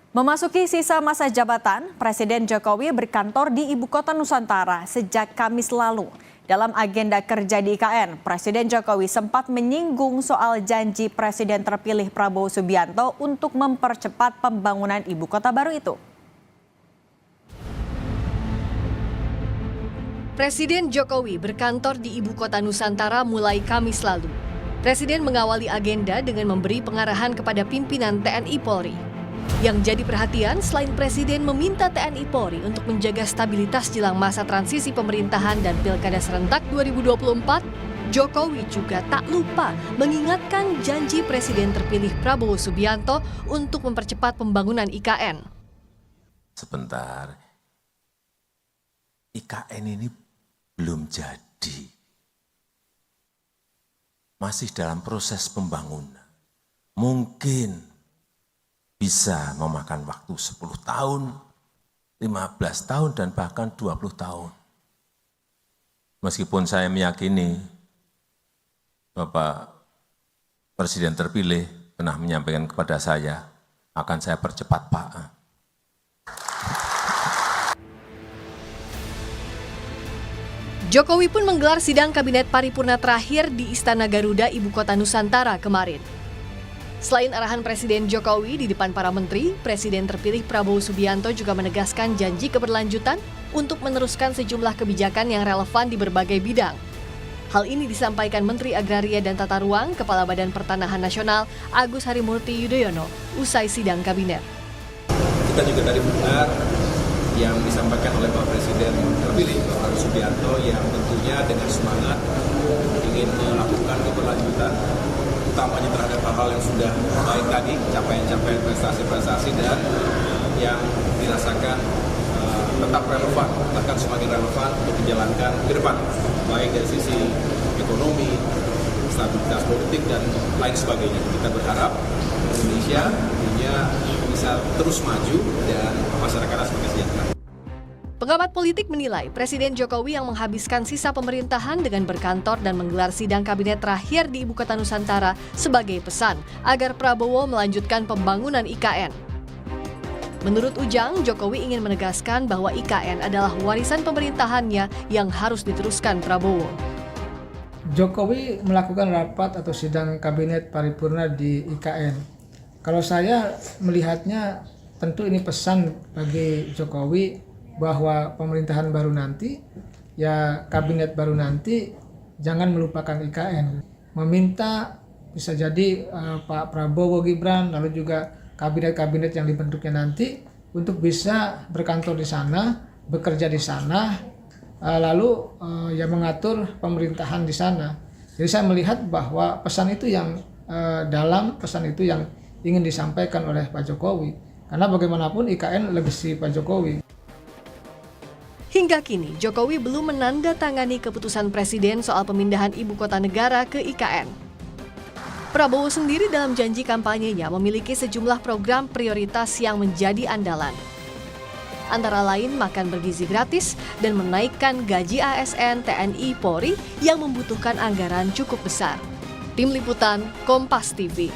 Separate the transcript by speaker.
Speaker 1: Memasuki sisa masa jabatan, Presiden Jokowi berkantor di Ibu Kota Nusantara sejak Kamis lalu. Dalam agenda kerja di IKN, Presiden Jokowi sempat menyinggung soal janji Presiden terpilih Prabowo Subianto untuk mempercepat pembangunan ibu kota baru itu.
Speaker 2: Presiden Jokowi berkantor di Ibu Kota Nusantara mulai Kamis lalu. Presiden mengawali agenda dengan memberi pengarahan kepada pimpinan TNI Polri. Yang jadi perhatian, selain Presiden meminta TNI Polri untuk menjaga stabilitas jelang masa transisi pemerintahan dan Pilkada serentak 2024, Jokowi juga tak lupa mengingatkan janji Presiden terpilih Prabowo Subianto untuk mempercepat pembangunan IKN.
Speaker 3: Sebentar, IKN ini belum jadi. Masih dalam proses pembangunan. Mungkin bisa memakan waktu 10 tahun, 15 tahun, dan bahkan 20 tahun. Meskipun saya meyakini Bapak Presiden terpilih pernah menyampaikan kepada saya, akan saya percepat, Pak.
Speaker 2: Jokowi pun menggelar sidang Kabinet Paripurna terakhir di Istana Garuda Ibu Kota Nusantara kemarin. Selain arahan Presiden Jokowi di depan para menteri, Presiden terpilih Prabowo Subianto juga menegaskan janji keberlanjutan untuk meneruskan sejumlah kebijakan yang relevan di berbagai bidang. Hal ini disampaikan Menteri Agraria dan Tata Ruang, Kepala Badan Pertanahan Nasional, Agus Harimurti Yudhoyono, usai sidang kabinet.
Speaker 4: Kita juga tadi mendengar yang disampaikan oleh Pak Presiden terpilih, Pak Prabowo Subianto, yang tentunya dengan semangat ingin melakukan keberlanjutan, utamanya terhadap hal-hal yang sudah baik tadi, capaian-capaian prestasi-prestasi dan yang dirasakan tetap relevan, bahkan semakin relevan untuk dijalankan ke depan, baik dari sisi ekonomi, stabilitas politik, dan lain sebagainya. Kita berharap Indonesia bisa terus maju dan masyarakat semakin sejahtera.
Speaker 2: Pengamat politik menilai Presiden Jokowi yang menghabiskan sisa pemerintahan dengan berkantor dan menggelar sidang kabinet terakhir di Ibu Kota Nusantara sebagai pesan agar Prabowo melanjutkan pembangunan IKN. Menurut Ujang, Jokowi ingin menegaskan bahwa IKN adalah warisan pemerintahannya yang harus diteruskan Prabowo.
Speaker 5: Jokowi melakukan rapat atau sidang kabinet paripurna di IKN. Kalau saya melihatnya, tentu ini pesan bagi Jokowi bahwa pemerintahan baru nanti, ya kabinet baru nanti, jangan melupakan IKN. Meminta bisa jadi Pak Prabowo Gibran, lalu juga kabinet-kabinet yang dibentuknya nanti, untuk bisa berkantor di sana, bekerja di sana, lalu ya mengatur pemerintahan di sana. Jadi saya melihat bahwa pesan itu yang dalam, pesan itu yang ingin disampaikan oleh Pak Jokowi. Karena bagaimanapun IKN legasi Pak Jokowi.
Speaker 2: Hingga kini, Jokowi belum menandatangani keputusan Presiden soal pemindahan ibu kota negara ke IKN. Prabowo sendiri dalam janji kampanyenya memiliki sejumlah program prioritas yang menjadi andalan. Antara lain makan bergizi gratis dan menaikkan gaji ASN TNI Polri yang membutuhkan anggaran cukup besar. Tim Liputan, Kompas TV.